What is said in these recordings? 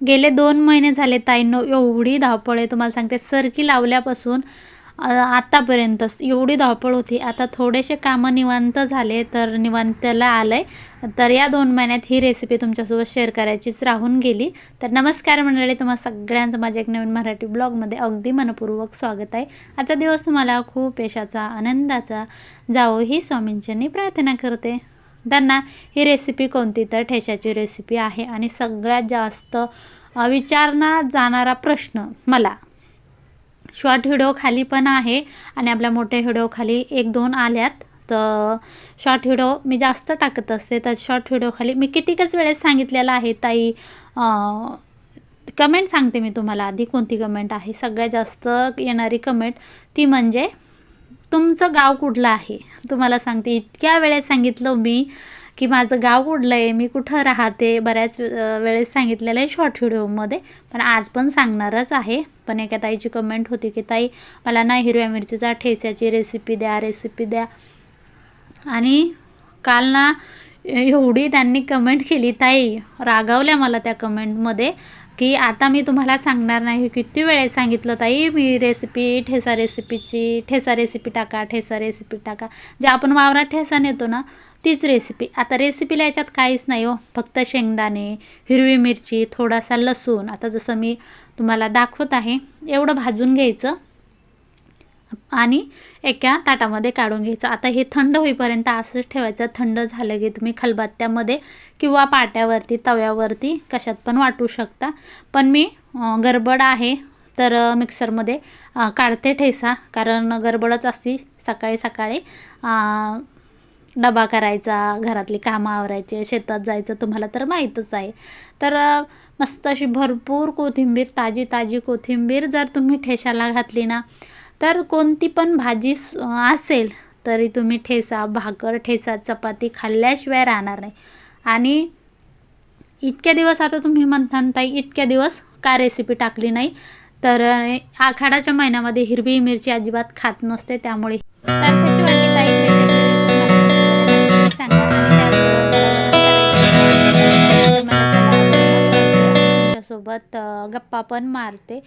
गेले 2 महिने झाले ताईंनो, एवढी धावपळ आहे तुम्हाला सांगते. सरकी लावल्यापासून आतापर्यंत एवढी धावपळ होती. आता थोडेसे कामं निवांत झाले तर निवांतला आलंय. तर या 2 महिन्यात ही रेसिपी तुमच्यासोबत शेअर करायचीच राहून गेली. तर नमस्कार मंडळी, तुम्हाला सगळ्यांचं माझ्या एक नवीन मराठी ब्लॉगमध्ये अगदी मनपूर्वक स्वागत आहे. आजचा दिवस तुम्हाला खूप यशाचा, आनंदाचा जावो ही स्वामींच्यांनी प्रार्थना करते. त्यांना ही रेसिपी कोणती तर ठेच्याची रेसिपी आहे आणि सगळ्यात जास्त विचारला जाणारा प्रश्न मला शॉर्ट व्हिडिओ खाली पण आहे आणि आपल्या मोठ्या व्हिडिओ खाली 1-2 आल्यात. तर शॉर्ट व्हिडिओ मी जास्त टाकत असते, तर शॉर्ट व्हिडिओ खाली मी कितीकच वेळेस सांगितलेलं आहे ताई. कमेंट सांगते मी तुम्हाला आधी कोणती कमेंट आहे. सगळ्यात जास्त येणारी कमेंट ती म्हणजे तुमचं गाव कुठलं आहे. तुम्हाला सांगते इतक्या वेळेस सांगितलं मी की माझं गाव कुठलं आहे, मी कुठं राहते, बऱ्याच वेळेस सांगितलेलं आहे शॉर्ट व्हिडिओमध्ये, पण आज पण सांगणारच आहे. पण एका ताईची कमेंट होती की ताई मला ना हिरव्या मिरचीचा ठेच्याची रेसिपी द्या. आणि काल ना एवढी त्यांनी कमेंट केली, ताई रागावल्या मला त्या कमेंटमध्ये की आता मी तुम्हाला सांगणार नाही. किती वेळेस सांगितलं ताई मी रेसिपी ठेचा रेसिपी टाका. जे आपण वावरात ठेचा नेतो ना तीच रेसिपी. आता रेसिपीला याच्यात काहीच नाही हो, फक्त शेंगदाणे, हिरवी मिरची, थोडासा लसूण. आता जसं मी तुम्हाला दाखवत आहे एवढं भाजून घ्यायचं आणि एका ताटामध्ये काढून घ्यायचं. आता हे थंड होईपर्यंत असंच ठेवायचं. थंड झालं की तुम्ही खलबत्त्यामध्ये किंवा पाट्यावरती, तव्यावरती कशात पण वाटू शकता. पण मी गडबड आहे तर मिक्सरमध्ये काढते ठेचा, कारण गडबडच असते सकाळी डबा करायचा, घरातली कामं आवरायचे, शेतात जायचं, तुम्हाला तर माहीतच आहे. तर मस्त अशी भरपूर कोथिंबीर, ताजी कोथिंबीर जर तुम्ही ठेच्याला घातली ना, तर कोणती पण भाजी असेल तरी तुम्ही ठेचा, भाकर, ठेचा, चपाती खाल्ल्याशिवाय राहणार नाही. आणि इतक्या दिवस आता तुम्ही म्हणता ताई इतक्या दिवस का रेसिपी टाकली नाही, तर आखाडाच्या महिन्यामध्ये हिरवी मिरची अजिबात खात नसते, त्यामुळे. तर कशी वाटली ताई ठेच्याची रेसिपी सांगा. तुमच्यासोबत गप्पा पण मारते.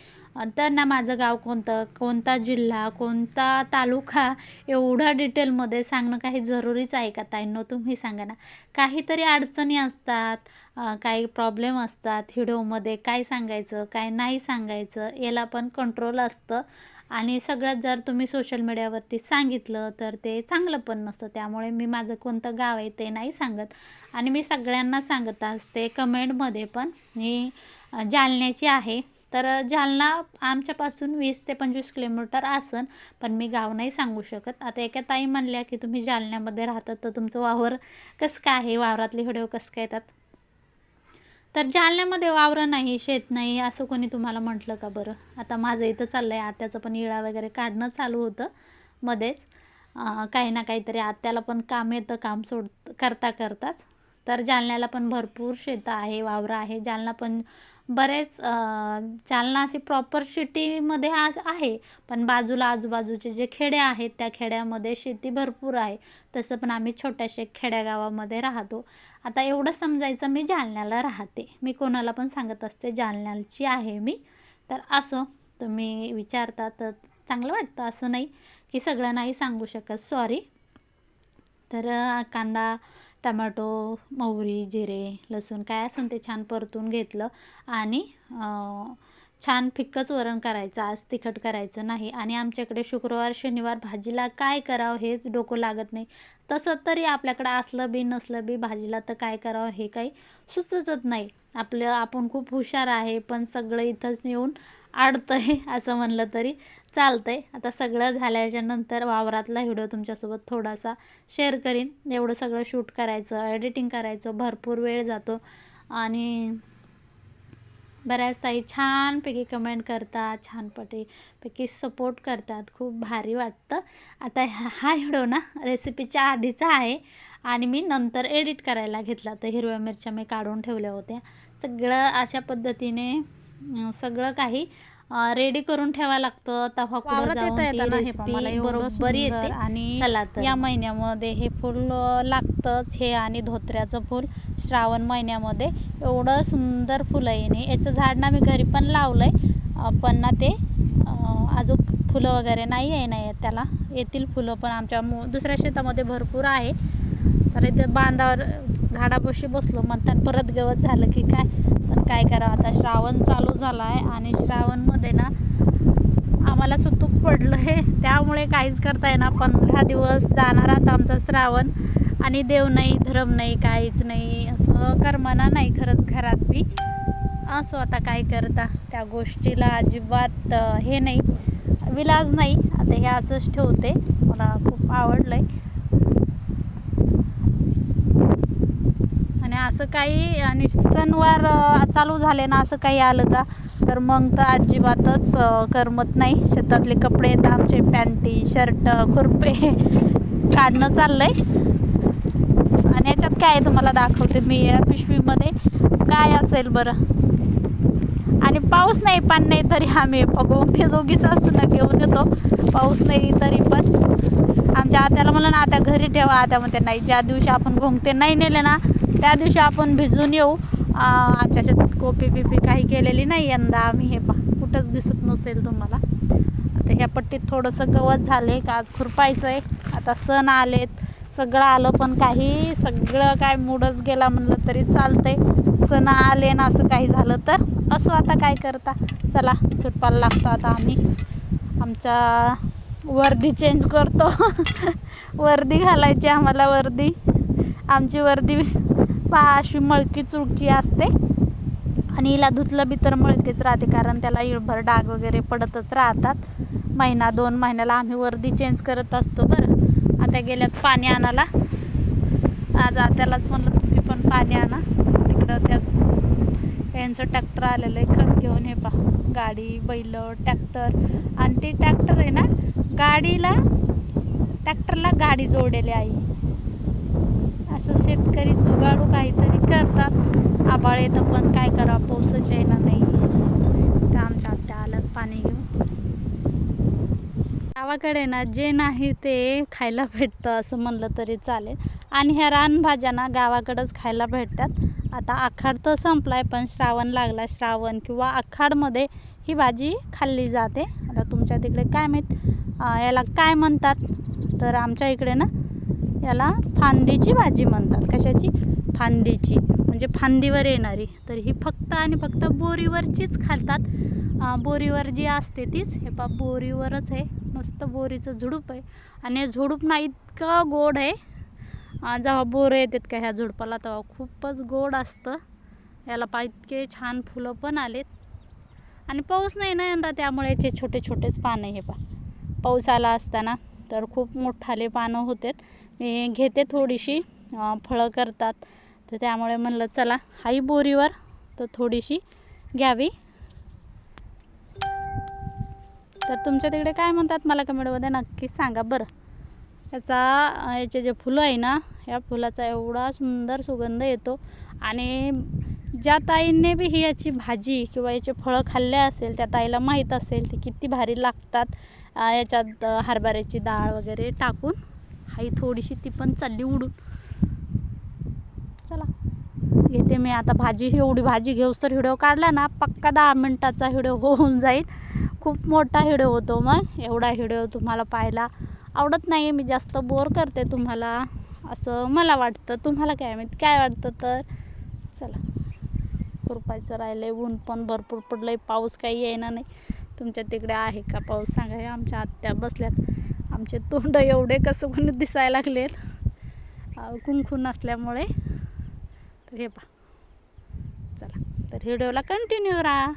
तर ना माझं गाव कोणतं, कोणता जिल्हा, कोणता तालुका एवढा डिटेलमध्ये सांगणं काही जरुरीच आहे का ताईंनो, तुम्ही सांगा ना. काहीतरी अडचणी असतात, काही प्रॉब्लेम असतात व्हिडिओमध्ये, काय सांगायचं काय नाही सांगायचं याला पण कंट्रोल असतं. आणि सगळ्यात जर तुम्ही सोशल मीडियावरती सांगितलं तर ते चांगलं पण नसतं. त्यामुळे मी माझं कोणतं गाव आहे ते नाही सांगत. आणि मी सगळ्यांना सांगत असते कमेंटमध्ये पण, मी जालन्याची आहे. तर जालना आमच्यापासून 20 ते 25 किलोमीटर असन, पण मी गाव नाही सांगू शकत. आता एका ताई म्हणल्या की तुम्ही जालन्यामध्ये राहतात तर तुमचं वावर कसं काय आहे, वावरातले व्हिडिओ कसं काय येतात. तर जालन्यामध्ये वावरं नाही, शेत नाही असं कोणी तुम्हाला म्हटलं का बरं. आता माझं इथं चाललं आहे, आत्याचं पण इळा वगैरे काढणं चालू होतं मध्येच. काही ना काहीतरी आत्याला पण काम येतं, काम करताच. तर जालन्याला पण भरपूर शेतं आहे, वावरं आहे. जालना पण बरेच जालना अशी प्रॉपर सिटीमध्ये आज आहे, पण बाजूला आजूबाजूचे जे खेडे आहेत त्या खेड्यामध्ये शेती भरपूर आहे. तसं पण आम्ही छोट्याशा खेड्यागावामध्ये राहतो. आता एवढं समजायचं मी जालन्याला राहते. मी कोणाला पण सांगत असते जालन्याची आहे मी. तर असं तुम्ही विचारता तर चांगलं वाटतं, असं नाही की सगळं नाही सांगू शकत, सॉरी. तर कांदा, टमॅटो, मोहरी, जिरे, लसूण काय असेल ते छान परतून घेतलं आणि छान फिक्कच वरण करायचं. आज तिखट करायचं नाही. आणि आमच्याकडे शुक्रवार शनिवार भाजीला काय करावं हेच डोकं लागत नाही. तसं तरी आपल्याकडं असलं बी नसलं बी भाजीला तर काय करावं हे काही सुचतच नाही. आपण खूप हुशार आहे, पण सगळं इथंच येऊन अडतं आहे असं म्हणलं तरी चालतं आहे. आता सगळं झाल्याच्या नंतर वावरातला व्हिडिओ तुमच्यासोबत थोडासा शेअर करीन. एवढं सगळं शूट करायचं, एडिटिंग करायचं, भरपूर वेळ जातो. आणि बऱ्याच ताई छानपैकी कमेंट करतात, छानपैकी सपोर्ट करतात, खूप भारी वाटतं. आता हा व्हिडिओ ना रेसिपीच्या आधीचा आहे आणि मी नंतर एडिट करायला घेतला. तर हिरव्या मिरच्या मी काढून ठेवल्या होत्या. सगळं अशा पद्धतीने सगळं काही रेडी करून ठेवा लागतं, तेव्हा पुढे जाऊन ती रेसिपी बरोबर येते. आणि या महिन्यामध्ये हे फूल लागतंच, हे आणि धोत्र्याचं फूल श्रावण महिन्यामध्ये एवढं सुंदर फुलं आहे. याचं झाड ना मी घरी पण लावलं आहे, पण ना ते अजून फुलं वगैरे नाही आहे त्याला. येतील फुलं, पण आमच्या दुसऱ्या शेतामध्ये भरपूर आहे. तर इथे बांधावर झाडापाशी बसलो, म्हणतात परत गवत झालं की काय. पण काय करावं आता, श्रावण चालू झाला आहे आणि श्रावणमध्ये ना आम्हाला सुतूक पडलं आहे, त्यामुळे काहीच करता येणार. 15 दिवस जाणार आता आमचा श्रावण, आणि देव नाही, धर्म नाही, काहीच नाही, असं करमाना नाही खरंच घरात बी. असं आता काय करता, त्या गोष्टीला अजिबात हे नाही, विलाज नाही. आता हे असंच ठेवते, मला खूप आवडलं आहे. आणि असं काही, आणि सणवार चालू झाले ना, असं काही आलं का तर मग तर अजिबातच करमत नाही. शेतातले कपडे आहेत आमचे, पॅन्टी शर्ट खुरपे काढणं चाललं आहे. आणि याच्यात काय तुम्हाला दाखवते मी, या पिशवीमध्ये काय असेल बरं. आणि पाऊस नाही, पाणी नाही, तरी आम्ही ते दोघी सासून घेऊन येतो. पाऊस नाही तरी पण आमच्या आत्याला म्हणलं ना, आता घरी ठेवा. आत्या म्हणते नाही, ज्या दिवशी आपण घोंगते नाही नेले ना, त्या दिवशी आपण भिजून येऊ. आमच्या शेतात कोपी बिपी काही केलेली नाही यंदा आम्ही. हे कुठंच दिसत नसेल तुम्हाला. आता ह्या पट्टीत थोडंसं गवत झाले का, आज खुरपायचं आहे. आता सण आलेत, सगळं आलं, पण काही सगळं काय मूडच गेला म्हणलं तरी चालतंय. सण आले ना, असं काही झालं तर असं आता काय करता. चला खुरपायला लागतो आता आम्ही. आमचा वर्दी चेंज करतो वर्दी घालायची आम्हाला. वर्दी, आमची वर्दी अशी मळकी चुळकी असते, आणि हिला धुतलं बी तर मळकीच राहते, कारण त्याला इळभर डाग वगैरे पडतच राहतात. 1-2 महिन्याला आम्ही वर्दी चेंज करत असतो. बरं, आता गेल्यात पाणी आणायला. आज आत्यालाच म्हणलं तुम्ही पण पाणी आणा. तिकडं त्यात यांचं ट्रॅक्टर आलेलं आहे खत घेऊन. हे पहा, गाडी, बैल, ट्रॅक्टर. आणि ती ट्रॅक्टर आहे ना, ट्रॅक्टरला गाडी जोडलेली आई. असं शेतकरी जुगाडू काहीतरी करतात. आबाळ येतं, पण काय करा, पाऊसच येणार नाही. तर आमच्या आत्या आल्यात पाणी घेऊन. गावाकडे ना जे नाही ते खायला भेटतं असं म्हणलं तरी चालेल. आणि ह्या रानभाज्या ना गावाकडंच खायला भेटतात. आता आखाड तर संपलाय, पण श्रावण लागला. श्रावण किंवा आखाडमध्ये ही भाजी खाल्ली जाते. आता तुमच्या तिकडे काय माहीत याला काय म्हणतात, तर आमच्या इकडे ना याला फांदीची भाजी म्हणतात. कशाची? फांदीची, म्हणजे फांदीवर येणारी. तर ही फक्त आणि फक्त बोरीवरचीच खातात. बोरीवर जी असते तीच. हे पा, बोरीवरच आहे, मस्त बोरीचं झुडूप आहे. आणि हे झुडूप ना इतकं गोड आहे, जेव्हा बोरं येतात का ह्या झुडपाला तेव्हा खूपच गोड असतं. याला पा इतके छान फुलं पण आलेत. आणि पाऊस नाही ना यंदा, त्यामुळे याचे छोटे छोटेच पानं. हे पा, पाऊस आला असताना तर खूप मोठाले पानं होतात. मी घेते थोडीशी, फळं करतात, तर त्यामुळे म्हणलं चला हाई बोरीवर तर थोडीशी घ्यावी. तर तुमच्या तिकडे काय म्हणतात मला कमेंटमध्ये नक्कीच सांगा बरं. याचे जे फुलं आहे ना, ह्या फुलाचा एवढा सुंदर सुगंध येतो. आणि ज्या ताईंनी बी ही याची भाजी किंवा याचे फळं खाल्ले असेल, त्या ताईला माहीत असेल ती किती भारी लागतात. याच्यात हरभऱ्याची डाळ वगैरे टाकून. हाई थोडीशी ती पण चालली उडून. चला घेते मी आता भाजी. एवढी भाजी घेऊस तर व्हिडिओ काढला ना, पक्का 10 मिनिटाचा व्हिडिओ होऊन जाईल. खूप मोठा व्हिडिओ होतो, मग एवढा व्हिडिओ तुम्हाला पाहायला आवडत नाही. मी जास्त बोर करते तुम्हाला, असं मला वाटतं. तुम्हाला काय माहीत काय वाटतं. तर चला, खुरपायचं राहिलं आहे. ऊन पण भरपूर पडलं आहे, पाऊस काही येणार नाही. तुमच्या तिकडे आहे का पाऊस सांगा. हे आमच्या आत्या बसल्यात, आमचे तोंड एवढे कसं कोणी दिसायला लागलेत कुंकू नसल्यामुळे. तर हे पहा, चला तर व्हिडिओला कंटिन्यू राहा.